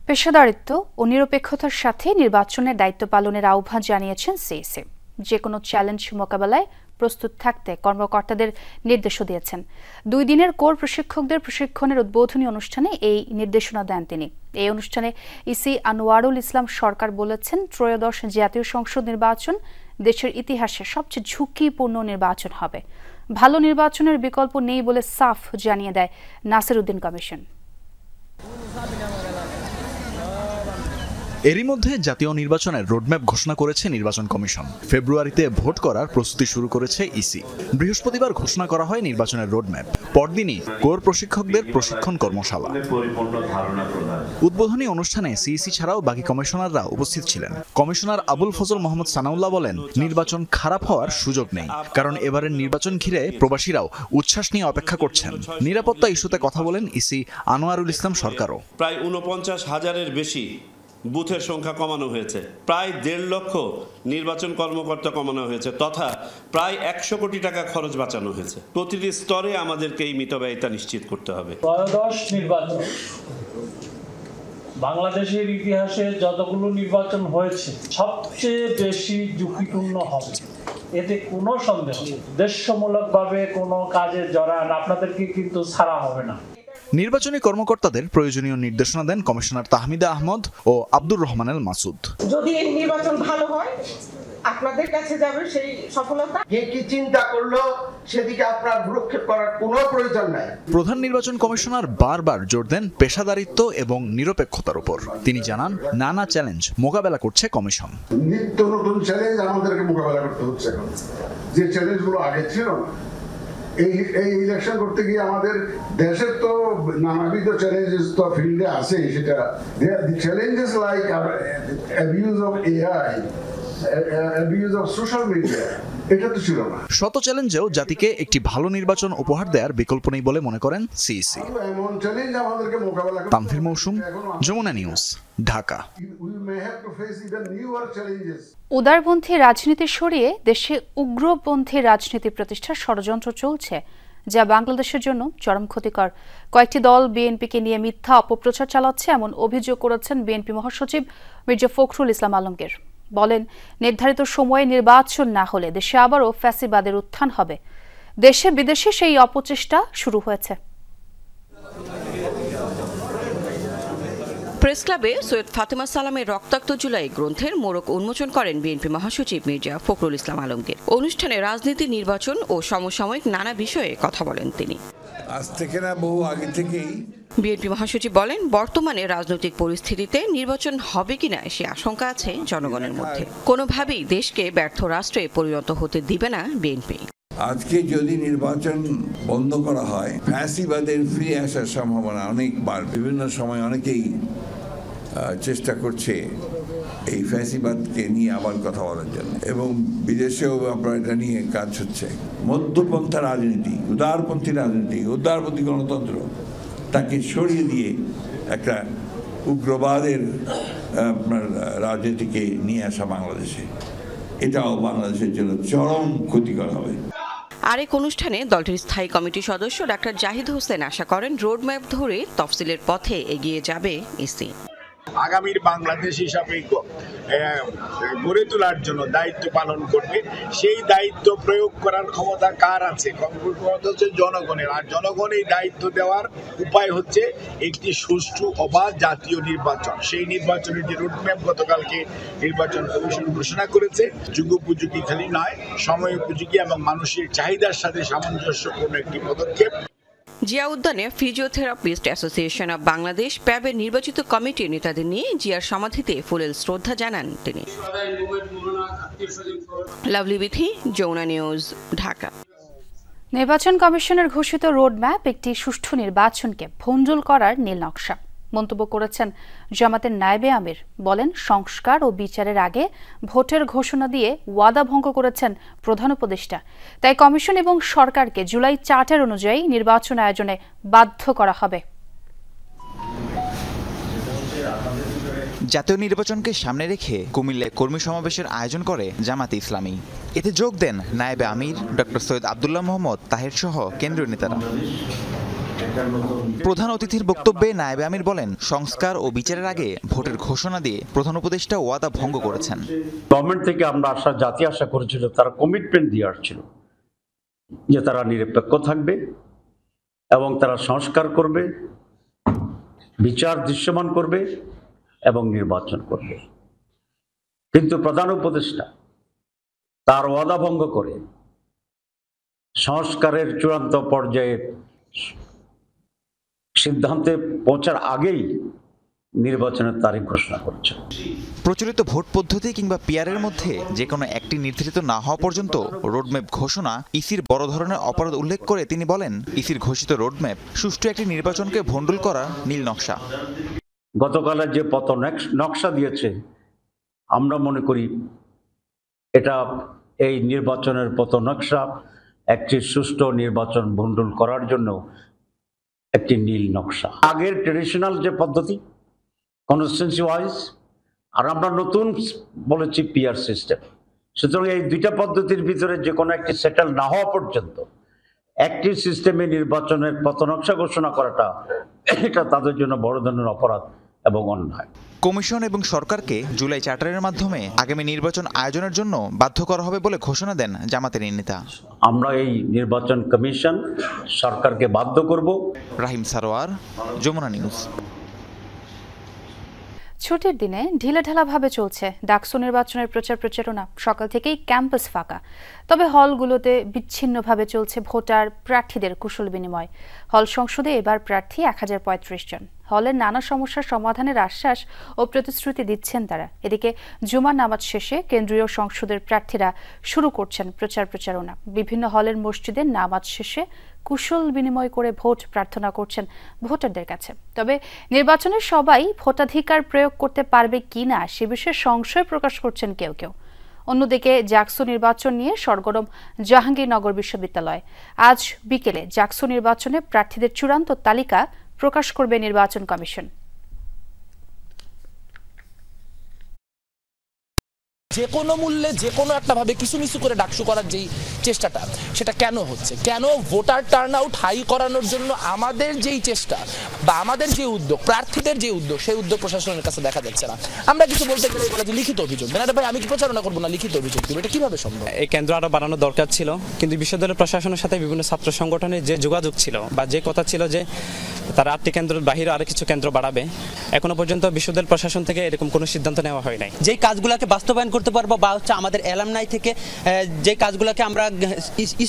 পেশাদারিত্ব ও নিরপেক্ষতার সাথে নির্বাচনের দায়িত্ব পালনের আহ্বান জানিয়েছেন সিইসি। যে কোনো চ্যালেঞ্জ মোকাবেলায় প্রস্তুত থাকতে কর্মকর্তাদের নির্দেশও দিয়েছেন। 2 দিনের কোর প্রশিক্ষকদের প্রশিক্ষণের উদ্বোধনী অনুষ্ঠানে এই নির্দেশনা দেন তিনি। এই অনুষ্ঠানে ইসি আনোয়ারুল ইসলাম সরকার বলেছেন, ত্রয়োদশ জাতীয় সংসদ নির্বাচন দেশের ইতিহাসে সবচেয়ে ঝুঁকিপূর্ণ নির্বাচন হবে। ভালো নির্বাচনের বিকল্প নেই বলে সাফ জানিয়ে দেয় নাসিরউদ্দিন কমিশন। এরই মধ্যে জাতীয় নির্বাচনের রোডম্যাপ ঘোষণা করেছে নির্বাচন কমিশন। ফেব্রুয়ারিতে ভোট করার প্রস্তুতি শুরু করেছে ইসি। বৃহস্পতিবার ঘোষণা করা হয় নির্বাচনের রোডম্যাপ। পরদিনই কোর প্রশিক্ষকদের প্রশিক্ষণ কর্মশালা। উদ্বোধনী অনুষ্ঠানে সিইসি ছাড়াও বাকি কমিশনাররা উপস্থিত ছিলেন। কমিশনার আবুল ফজল মোহাম্মদ সানাউল্লাহ বলেন, নির্বাচন খারাপ হওয়ার সুযোগ নেই, কারণ এবারের নির্বাচন ঘিরে প্রবাসীরাও উচ্ছ্বাস নিয়ে অপেক্ষা করছেন। নিরাপত্তা ইস্যুতে কথা বলেন ইসি আনোয়ারুল ইসলাম সরকারও। প্রায় 49,000-এর বেশি বুথের সংখ্যা কমানো হয়েছে, প্রায় 1.5 লক্ষ নির্বাচন কর্মকর্তা কমানো হয়েছে, তথা প্রায় 100 কোটি টাকা খরচ বাঁচানো হয়েছে। প্রতিটি স্তরে আমাদেরকে এই মিতব্যয়িতা নিশ্চিত করতে হবে। ত্রয়োদশ নির্বাচন বাংলাদেশের ইতিহাসে যতগুলো নির্বাচন হয়েছে সবচেয়ে বেশি ঝুঁকিপূর্ণ হবে, এতে কোনো সন্দেহ নেই। দেশমূলকভাবে কোনো কাজে জড়ান আপনাদেরকে কিন্তু ছাড়া হবে না। নির্বাচনী কর্মকর্তাদের প্রয়োজনীয় নির্দেশনা দেন কমিশনার তাহমিদা আহমদ ও আব্দুর রহমান মাসুদ। যদি এই নির্বাচন ভালো হয়, আপনাদের কাছে যাবে সেই সফলতা। কে কি চিন্তা করলো সেদিকে আপনার ভ্রুক্ষেপ করার কোনো প্রয়োজন নাই। প্রধান নির্বাচন কমিশনার বারবার জোর দেন পেশাদারিত্ব এবং নিরপেক্ষতার উপর। তিনি জানান, নানা চ্যালেঞ্জ মোকাবেলা করছে কমিশন। নিত্য নতুন চ্যালেঞ্জ আমাদেরকে মোকাবেলা করতে হচ্ছে এখন, যে চ্যালেঞ্জগুলো আগে ছিল না। এই ইলেকশন করতে গিয়ে আমাদের দেশের তো নানাবিধ চ্যালেঞ্জেস তো ফিল্ডে আছে, সেটা challenges like abuse of AI, abuse of social media, এটা তো ছিল না। শত চ্যালেঞ্জেও জাতিকে একটি ভালো নির্বাচন উপহার দেওয়ার বিকল্প নেই বলে মনে করেন সিইসি। এমন চ্যালেঞ্জ আমাদেরকে মোকাবেলা করতে। তানভীর মৌসুম, যমুনা নিউজ, ঢাকা। উদারপন্থী রাজনীতি সরিয়ে দেশে উগ্রপন্থী রাজনীতি প্রতিষ্ঠার ষড়যন্ত্র চলছে, যা বাংলাদেশের জন্য চরম ক্ষতিকর। কয়েকটি দল বিএনপিকে নিয়ে মিথ্যা অপপ্রচার চালাচ্ছে, এমন অভিযোগ করেছেন বিএনপি মহাসচিব মির্জা ফখরুল ইসলাম আলমগীর। বলেন, নির্ধারিত সময়ে নির্বাচন না হলে দেশে আবারও ফ্যাসিবাদের উত্থান হবে। দেশে বিদেশে সেই অপচেষ্টা শুরু হয়েছে। প্রেস ক্লাবে সৈয়দ ফাতেমা সালামের রক্তাক্ত জুলাই গ্রন্থের মোড়ক উন্মোচন করেন বিএনপি মহাসচিব মির্জা ফখরুল ইসলাম আলমগীর। অনুষ্ঠানে রাজনীতি, নির্বাচন ও সমসাময়িক নানা বিষয়ে কথা বলেন তিনি। আজ থেকে না, বহু আগে থেকেই বিএনপি মহাসচিব বলেন, বর্তমানে রাজনৈতিক পরিস্থিতিতে নির্বাচন হবে কিনা সে আশঙ্কা আছে জনগণের মধ্যে। কোনোভাবেই দেশকে ব্যর্থ রাষ্ট্রে পরিণত হতে দিবে না বিএনপি। আজকে যদি নির্বাচন বন্ধ করা হয়, ফ্যাসিবাদের ফিরে আসার সম্ভাবনা অনেকবার। বিভিন্ন সময় অনেকেই চেষ্টা করছে এই ফ্যাসিবাদকে নিয়ে আবার কথা বলার জন্য, এবং বিদেশেও আপনার এটা নিয়ে কাজ হচ্ছে। মধ্যপন্থা রাজনীতি, উদারপন্থী রাজনীতি, উদারপন্থী গণতন্ত্র, তাকে সরিয়ে দিয়ে একটা উগ্রবাদের আপনার রাজনীতিকে নিয়ে আসা বাংলাদেশে, এটাও বাংলাদেশের জন্য চরম ক্ষতিকর হবে। আরেক অনুষ্ঠানে দলটির স্থায়ী কমিটির সদস্য ডাক্তার জাহিদ হোসেন আশা করেন, রোডম্যাপ ধরে তফসিলের পথে এগিয়ে যাবে ইসি। আগামীর বাংলাদেশ হিসাবে গড়ে তোলার জন্য দায়িত্ব পালন করবে। সেই দায়িত্ব প্রয়োগ করার ক্ষমতা কার আছে? ক্ষমতা হচ্ছে জনগণের। আর জনগণ এই দায়িত্ব দেওয়ার উপায় হচ্ছে একটি সুষ্ঠু অবাধ জাতীয় নির্বাচন। সেই নির্বাচনের যে রোডম্যাপ গতকালকে নির্বাচন কমিশন ঘোষণা করেছে, যুগোপযোগী খালি নয়, সময় উপযোগী এবং মানুষের চাহিদার সাথে সামঞ্জস্যপূর্ণ একটি পদক্ষেপ। জিয়া উদ্যানে ফিজিওথেরাপিস্ট অ্যাসোসিয়েশন অব বাংলাদেশ প্যাবের নির্বাচিত কমিটির নেতাদের নিয়ে জিয়ার সমাধিতে ফুলেল শ্রদ্ধা জানান তিনি। লাভলি বিথি, যমুনা নিউজ, ঢাকা। নির্বাচন কমিশনের ঘোষিত রোডম্যাপ একটি সুষ্ঠু নির্বাচনকে ভণ্ডুল করার নীল নকশা মন্তব্য করেছেন জামাতের নায়েবে আমির। বলেন, সংস্কার ও বিচারের আগে ভোটের ঘোষণা দিয়ে ওয়াদা ভঙ্গ করেছেন প্রধান উপদেষ্টা। তাই কমিশন এবং সরকারকে জুলাই চার্টার অনুযায়ী নির্বাচন আয়োজনে বাধ্য করা হবে। জাতীয় নির্বাচনকে সামনে রেখে কুমিল্লায় কর্মী সমাবেশের আয়োজন করে জামাতে ইসলামী। এতে যোগ দেন নায়েবে আমির ডক্টর সৈয়দ আব্দুল্লাহ মোহাম্মদ তাহের সহ কেন্দ্রীয় নেতারা। প্রধান অতিথির বক্তব্যে নায়েবে আমির বলেন, সংস্কার ও বিচারের আগে ভোটের ঘোষণা দিয়ে প্রধান উপদেষ্টা ওয়াদা ভঙ্গ করেছেন। গভর্নমেন্ট থেকে আমরা জাতি আশা করেছিল, তারা কমিটমেন্ট দিয়ে আসছিল যে তারা নিরপেক্ষ থাকবে এবং তারা সংস্কার করবে, বিচার দৃশ্যমান করবে এবং নির্বাচন করবে। কিন্তু প্রধান উপদেষ্টা তার ওয়াদা ভঙ্গ করে সংস্কারের চূড়ান্ত পর্যায়ে সিদ্ধান্তে পৌঁছার আগেই নির্বাচনের তারিখ ঘোষণা করেছে। প্রচলিত ভোট পদ্ধতি কিংবা পিআরের মধ্যে যে কোনো একটি নির্ধারিত না হওয়া পর্যন্ত রোডম্যাপ ঘোষণা ইসির বড় ধরনের অপরাধ উল্লেখ করে তিনি বলেন, ইসির ঘোষিত রোডম্যাপ সুষ্ঠু একটি নির্বাচনকে ভণ্ডুল করা নীল নকশা। গতকালের যে পথ নকশা দিয়েছে, আমরা মনে করি এটা এই নির্বাচনের পথ নকশা একটি সুষ্ঠু নির্বাচন ভণ্ডুল করার জন্য একটি নীল নকশা। আগের ট্রেডিশনাল যে পদ্ধতি কনস্টিটিউয়েন্সি ওয়াইজ, আর আমরা নতুন বলেছি পিআর সিস্টেম। সুতরাং এই দুইটা পদ্ধতির ভিতরে যে কোনো একটি সেটেল না হওয়া পর্যন্ত একটি সিস্টেমে নির্বাচনের পথ নকশা ঘোষণা করাটা এটা তাদের জন্য বড় ধরনের অপরাধ এবং অন্যায়। কমিশন এবং সরকারকে জুলাই চার্টারের মাধ্যমে আগামী নির্বাচন আয়োজনের জন্য বাধ্য করা হবে বলে ঘোষণা দেন জামাতের এই নেতা। আমরা এই নির্বাচন কমিশন সরকারকে বাধ্য করব। রাহিম সারোয়ার, যমুনা নিউজ। ছুটির দিনে ঢিলেঢালাভাবে চলছে ডাকসু নির্বাচনের প্রচার প্রচারণা। সকাল থেকেই ক্যাম্পাস ফাঁকা, তবে হলগুলোতে বিচ্ছিন্নভাবে চলছে ভোটার প্রার্থীদের কুশল বিনিময়। হল সংসদে এবার প্রার্থী 1035 জন। হলের নানা সমস্যার সমাধানের আশ্বাস ও প্রতিশ্রুতি দিচ্ছেন তারা। এদিকে জুমার নামাজ শেষে কেন্দ্রীয় সংসদের প্রার্থীরা শুরু করছেন প্রচার প্রচারণা। বিভিন্ন হলের মসজিদে নামাজ শেষে কুশল বিনিময় করে ভোট প্রার্থনা করছেন ভোটারদের কাছে। তবে নির্বাচনে সবাই ভোটাধিকার প্রয়োগ করতে পারবে কিনা সে বিষয়ে সংশয় প্রকাশ করছেন কেউ কেউ। অন্যদিকে জাকসু নির্বাচন নিয়ে সরগরম জাহাঙ্গীরনগর বিশ্ববিদ্যালয়। আজ বিকেলে জাকসু নির্বাচনে প্রার্থীদের চূড়ান্ত তালিকা প্রকাশ করবে নির্বাচন কমিশন। যে কোনো মূল্যে যে কোনো একটা ভাবে কিছু মিছু করে ডাকসু করার যেই চেষ্টাটা, সেটা কেন হচ্ছে? কেন ভোটার টার্ন আউট হাই করানোর জন্য আমাদের যেই চেষ্টা বা আমাদের যে উদ্যোগ, প্রার্থীদের যে উদ্যোগ, সেই উদ্যোগ প্রশাসনের কাছে দেখা যাচ্ছে না। আমরা কিছু বলতে গেলে বলা যে লিখিত অভিযোগ দেন। ভাই আমি কি প্রচারণা করবো না, লিখিত অভিযোগ দেবো, এটা কিভাবে সম্ভব? এই কেন্দ্র আরো বাড়ানো দরকার ছিল, কিন্তু বিশ্ববিদ্যালয় প্রশাসনের সাথে বিভিন্ন ছাত্র সংগঠনের যে যোগাযোগ ছিল বা যে কথা ছিল যে তারা 8টি কেন্দ্রের বাহিরে আরো কিছু কেন্দ্র বাড়াবে, এখনো পর্যন্ত বিশ্ববিদ্যালয় প্রশাসন থেকে এরকম কোনো সিদ্ধান্ত নেওয়া হয় নাই। যেই কাজগুলোকে বাস্তবায়ন করতে পারবো বা হচ্ছে আমাদের অ্যালামনাই থেকে যে কাজগুলোকে আমরা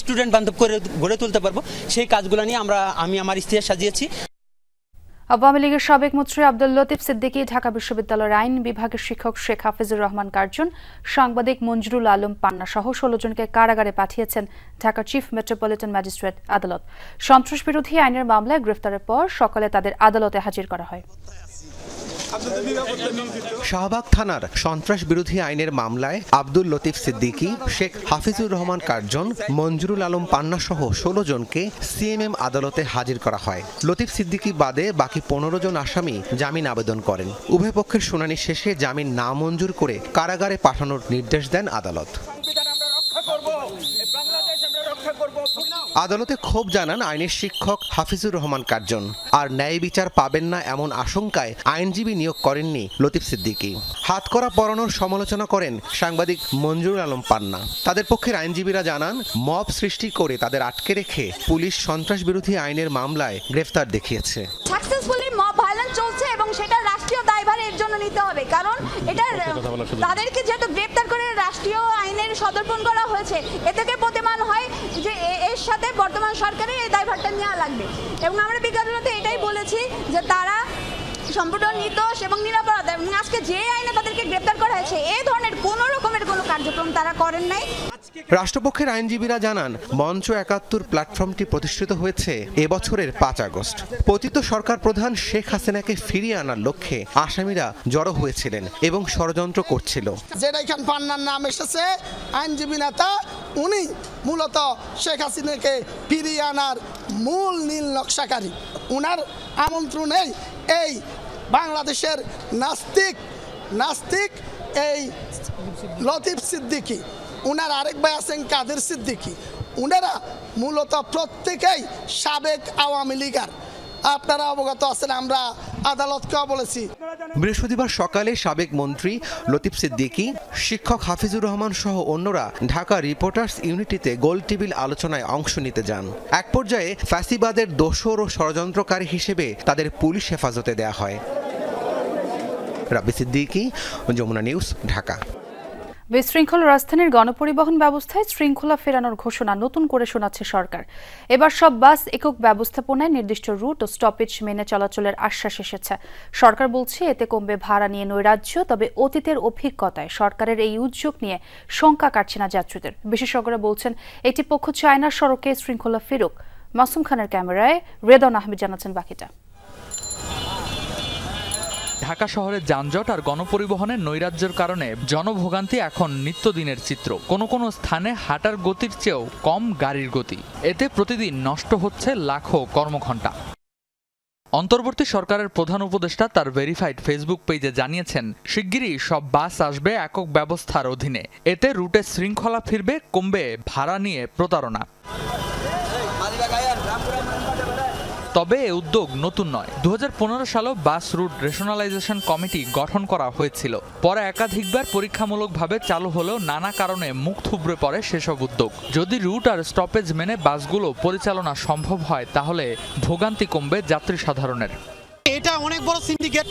স্টুডেন্ট বান্ধব করে গড়ে তুলতে পারবো, সেই কাজগুলো নিয়ে আমি আমার ইস্তিহার সাজিয়েছি। আওয়ামী লীগের সাবেক মন্ত্রী আব্দুল লতিফ সিদ্দিকী, ঢাকা বিশ্ববিদ্যালয়ের আইন বিভাগের শিক্ষক শেখ হাফিজুর রহমান কার্জন, সাংবাদিক মঞ্জুরুল আলম পান্না সহ 16 জনকে কারাগারে পাঠিয়েছেন ঢাকা চিফ মেট্রোপলিটন ম্যাজিস্ট্রেট আদালত। সন্ত্রাস বিরোধী আইনের মামলায় গ্রেফতারের পর সকালে তাদের আদালতে হাজির করা হয়। শাহবাগ থানার সন্ত্রাস বিরোধী আইনের মামলায় আব্দুল লতিফ সিদ্দিকী, শেখ হাফিজুর রহমান কার্জন, মঞ্জুরুল আলম পান্না সহ 16 জনকে সিএমএম আদালতে হাজির করা হয়। লতিফ সিদ্দিকী বাদে বাকি 15 জন আসামি জামিন আবেদন করেন। উভয় পক্ষের শুনানি শেষে জামিন না মঞ্জুর করে কারাগারে পাঠানোর নির্দেশ দেন আদালত। আদালতে ক্ষোভ জানান আইনের শিক্ষক হাফিজুর রহমান কার্জন। আর ন্যায় বিচার পাবেন না এমন আশঙ্কায় আইনজীবী নিয়োগ করেননি লতিফ সিদ্দিকী। হাতকড়া পরানোর সমালোচনা করেন সাংবাদিক মঞ্জুরুল আলম পান্না। তাদের পক্ষের আইনজীবীরা জানান, মব সৃষ্টি করে তাদের আটকে রেখে পুলিশ সন্ত্রাস বিরোধী আইনের মামলায় গ্রেফতার দেখিয়েছে। সাকসেসফুলি মব ভায়োলেন্স চলছে এবং সেটা রাষ্ট্রীয় দায়ভার এর জন্য নিতে হবে, কারণ এটা তাদেরকে যেহেতু গ্রেফতার করে রাষ্ট্রীয় আইনের সদর্পণ করা হয়েছে, এ থেকে প্রতিমান হয় যে এর সাথে বর্তমান সরকারের এই দায়ভারটা নেওয়া লাগবে। এবং আমরা বিজ্ঞাপনে এটাই বলেছি যে তারা সম্পূর্ণ নির্দোষ এবং নিরপরাধ, এবং আজকে যে আইনে তাদেরকে গ্রেফতার করা হয়েছে এই ধরনের কোনো রকমের কোনো কার্যক্রম তারা করেন নাই। রাষ্ট্রপক্ষের আইনজীবীরা জানান, মঞ্চ 71 প্ল্যাটফর্মটি প্রতিষ্ঠিত হয়েছে এবছরের 5 আগস্ট। পতিত সরকার প্রধান শেখ হাসিনাকে ফিরিয়ে আনার লক্ষ্যে আসামিরা জড়ো হয়েছিলেন এবং ষড়যন্ত্র করছিল। যেটা এখান পান্নার নাম এসেছে আইনজীবী নেতা, উনি মূলত শেখ হাসিনাকে ফিরিয়ে আনার মূল নীল নকশাকারী। উনার আমন্ত্রণেই এই বাংলাদেশের নাস্তিক এই লতিফ সিদ্দিকী, উনার আরেক ভাই আছেন কাদের সিদ্দিকী, উনারা মূলত প্রত্যেকেই সাবেক আওয়ামী লীগার আপনারা অবগত আছেন, আমরা আদালতকেও বলেছি। বৃহস্পতিবার সকালে সাবেক মন্ত্রী লতিফ সিদ্দিকী, শিক্ষক হাফিজুর রহমান সহ অন্যরা ঢাকা রিপোর্টার্স ইউনিটিতে গোল টেবিল আলোচনায় অংশ নিতে যান। এক পর্যায়ে ফ্যাসিবাদের দোসর ও ষড়যন্ত্রকারী হিসেবে তাদের পুলিশ হেফাজতে দেয়া হয়। রাব্বি সিদ্দিকী, যমুনা নিউজ, ঢাকা। বিশৃঙ্খল রাজধানীর গণপরিবহন ব্যবস্থায় শৃঙ্খলা ফেরানোর ঘোষণা নতুন করে শোনাচ্ছে সরকার। এবার সব বাস একক ব্যবস্থাপনায় নির্দিষ্ট রুট ও স্টপেজ মেনে চলাচলের আশ্বাস এসেছে। সরকার বলছে এতে কমবে ভাড়া নিয়ে নৈরাজ্য। তবে অতীতের অভিজ্ঞতায় সরকারের এই উদ্যোগ নিয়ে শঙ্কা কাটছে না যাত্রীদের। বিশেষজ্ঞরা বলছেন একটি পক্ষ চায়না সড়কে শৃঙ্খলা ফেরুক। মাসুম খানের ক্যামেরায় রেদন আহমেদ জানাচ্ছেন বাকিটা। ঢাকা শহরের যানজট আর গণপরিবহনের নৈরাজ্যের কারণে জনভোগান্তি এখন নিত্যদিনের চিত্র। কোনো কোনো স্থানে হাঁটার গতির চেয়েও কম গাড়ির গতি। এতে প্রতিদিন নষ্ট হচ্ছে লাখো কর্মঘণ্টা। অন্তর্বর্তী সরকারের প্রধান উপদেষ্টা তার ভেরিফাইড ফেসবুক পেজে জানিয়েছেন, শিগগিরই সব বাস আসবে একক ব্যবস্থার অধীনে। এতে রুটে শৃঙ্খলা ফিরবে, কমবে ভাড়া নিয়ে প্রতারণা। তবে এ উদ্যোগ নতুন নয়। 2015 সালেও বাস রুট রেশনালাইজেশন কমিটি গঠন করা হয়েছিল। পরে একাধিকবার পরীক্ষামূলকভাবে চালু হলেও নানা কারণে মুখ থুবড়ে পড়ে সেসব উদ্যোগ। যদি রুট আর স্টপেজ মেনে বাসগুলো পরিচালনা সম্ভব হয় তাহলে ভোগান্তি কমবে যাত্রী সাধারণের। এটা অনেক বড় সিন্ডিকেট।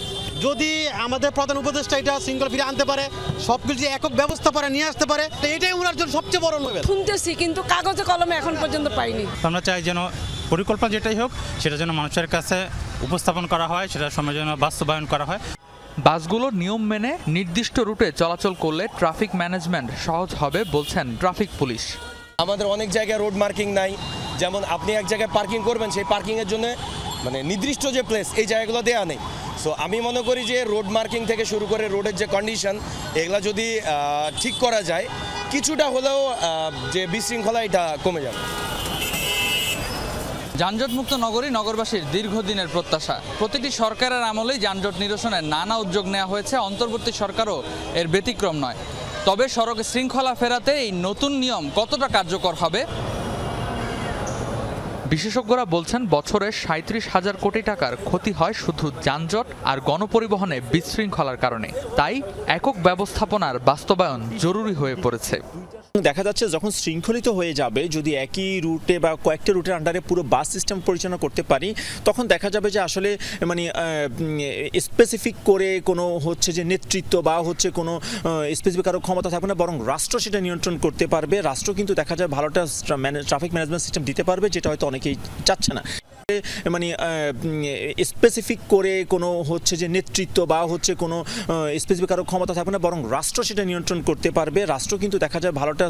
যদি আমাদের প্রধান উপদেষ্টা এটা শৃঙ্খলা ফিরে আনতে পারে, সবকিছু একক ব্যবস্থা করে নিয়ে আসতে পারে, এটাই ওনার জন্য সবচেয়ে বড় নোবেল। শুনতেছি কিন্তু কাগজে কলমে এখন পর্যন্ত পাইনি। আমরা চাই যেন পরিকল্পনা যেটাই হোক সেটা যেন মানুষের কাছে উপস্থাপন করা হয়, সেটা সময় যেন বাস্তবায়ন করা হয়। বাসগুলো নিয়ম মেনে নির্দিষ্ট রুটে চলাচল করলে ট্রাফিক ম্যানেজমেন্ট সহজ হবে বলছেন ট্রাফিক পুলিশ। আমাদের অনেক জায়গায় রোড মার্কিং নাই। যেমন আপনি এক জায়গায় পার্কিং করবেন, সেই পার্কিংয়ের জন্য নির্দিষ্ট যে প্লেস এই জায়গাগুলো দেওয়া নেই। সো আমি মনে করি যে রোড মার্কিং থেকে শুরু করে রোডের যে কন্ডিশন এগুলা যদি ঠিক করা যায়, কিছুটা হলেও যে বিশৃঙ্খলা এটা কমে যাবে। যানজটমুক্ত নগরী নগরবাসীর দীর্ঘদিনের প্রত্যাশা। প্রতিটি সরকারের আমলেই যানজট নিরসনের নানা উদ্যোগ নেওয়া হয়েছে। অন্তর্বর্তী সরকারও এর ব্যতিক্রম নয়। তবে সড়কে শৃঙ্খলা ফেরাতে এই নতুন নিয়ম কতটা কার্যকর হবে? বিশেষজ্ঞরা বলছেন বছরে 37,000 কোটি টাকার ক্ষতি হয় শুধু যানজট আর গণপরিবহনে বিশৃঙ্খলার কারণে। তাই একক ব্যবস্থাপনার বাস্তবায়ন জরুরি হয়ে পড়েছে। দেখা যাচ্ছে যখন শৃঙ্খলিত হয়ে যাবে, যদি একই রুটে বা কয়েকটা রুটের আন্ডারে পুরো বাস সিস্টেম পরিচালনা করতে পারি, তখন দেখা যাবে যে আসলে স্পেসিফিক করে কোনো যে নেতৃত্ব বা কোনো স্পেসিফিক কারো ক্ষমতা থাকবে না, বরং রাষ্ট্র সেটা নিয়ন্ত্রণ করতে পারবে। রাষ্ট্র কিন্তু দেখা যায় ভালোটা ট্রাফিক ম্যানেজমেন্ট সিস্টেম দিতে পারবে, যেটা হয়তো অনেকেই চাচ্ছে না। স্পেসিফিক করে কোনো যে নেতৃত্ব বা কোনো স্পেসিফিক কারো ক্ষমতা থাকবে না, বরং রাষ্ট্র সেটা নিয়ন্ত্রণ করতে পারবে। রাষ্ট্র কিন্তু দেখা যায় ভালোটা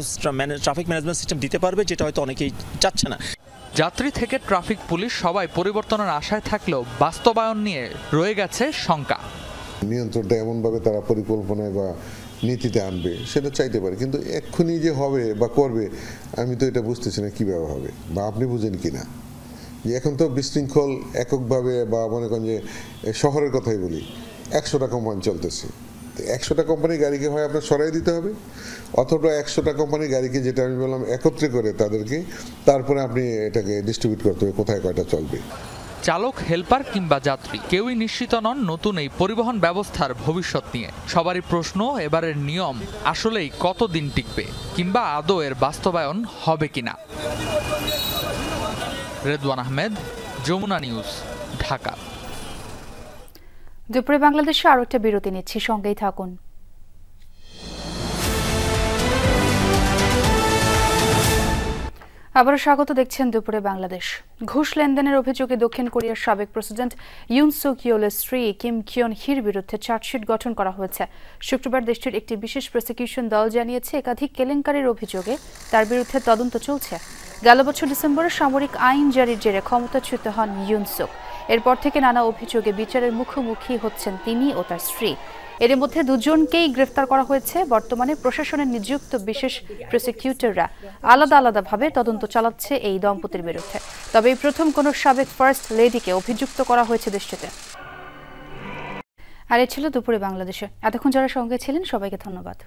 ট্রাফিক ম্যানেজমেন্ট সিস্টেম দিতে পারবে, যেটা হয়তো অনেকেই চাচ্ছে না। যাত্রী থেকে ট্রাফিক পুলিশ সবাই পরিবর্তনের আশায় থাকলেও বাস্তবায়ন নিয়ে রয়ে গেছে শঙ্কা। নিয়ন্ত্রণটা এমনভাবে তারা পরিকল্পনায় বা নীতিতে আনবে সেটা চাইতে পারে, কিন্তু এক্ষুনি যে হবে বা করবে আমি তো এটা বুঝতেছি না কিভাবে হবে, বা আপনি বুঝেন কিনা। যে এখন তো বিশৃঙ্খল এককভাবে বা মনে করেন যে শহরের কথাই বলি, 100টা কোম্পানি চলতেছে। 100টা কোম্পানির গাড়িকে হয় আপনার সরাই দিতে হবে, অথবা 100টা কোম্পানির গাড়িকে, যেটা আমি বললাম, একত্রে করে তাদেরকে তারপরে আপনি এটাকে ডিস্ট্রিবিউট করতে হবে কোথায় কয়টা চলবে। চালক, হেল্পার কিংবা যাত্রী কেউই নিশ্চিত নন নতুন এই পরিবহন ব্যবস্থার ভবিষ্যৎ নিয়ে। সবারই প্রশ্ন, এবারের নিয়ম আসলেই কতদিন টিকবে কিংবা আদৌ এর বাস্তবায়ন হবে কিনা। রেদওয়ান আহমেদ, যমুনা নিউজ, ঢাকা। দুপুরে বাংলাদেশে আরো একটা বিরতি নিচ্ছি, সঙ্গেই থাকুন। আবারও স্বাগত, দেখছেন দুপুরে বাংলাদেশ। ঘুষ লেনদেনের অভিযোগে দক্ষিণ কোরিয়ার সাবেক প্রেসিডেন্ট ইউন সুক ইয়োলের স্ত্রী কিম কিয়ন হির বিরুদ্ধে চার্জশিট গঠন করা হয়েছে। শুক্রবার দেশটির একটি বিশেষ প্রসিকিউশন দল জানিয়েছে একাধিক কেলেঙ্কারির অভিযোগে তার বিরুদ্ধে তদন্ত চলছে। গেল বছর ডিসেম্বরে সামরিক আইন জারির জেরে ক্ষমতাচ্যুত হন ইউন সুক। এরপর থেকে নানা অভিযোগে বিচারের মুখোমুখি হচ্ছেন তিনি ও তার স্ত্রী। এর মধ্যে দুজনকেই গ্রেফতার করা হয়েছে। বর্তমানে প্রশাসনের নিযুক্ত বিশেষ প্রসিকিউটররা আলাদা আলাদাভাবে তদন্ত চালাচ্ছে এই দম্পতির বিরুদ্ধে। তবে এই প্রথম কোনো সাবেক ফার্স্ট লেডিকে অভিযুক্ত করা হয়েছে দেশটিতে। আর এ ছিল দুপুরে বাংলাদেশে। এতক্ষণ যারা সঙ্গে ছিলেন সবাইকে ধন্যবাদ।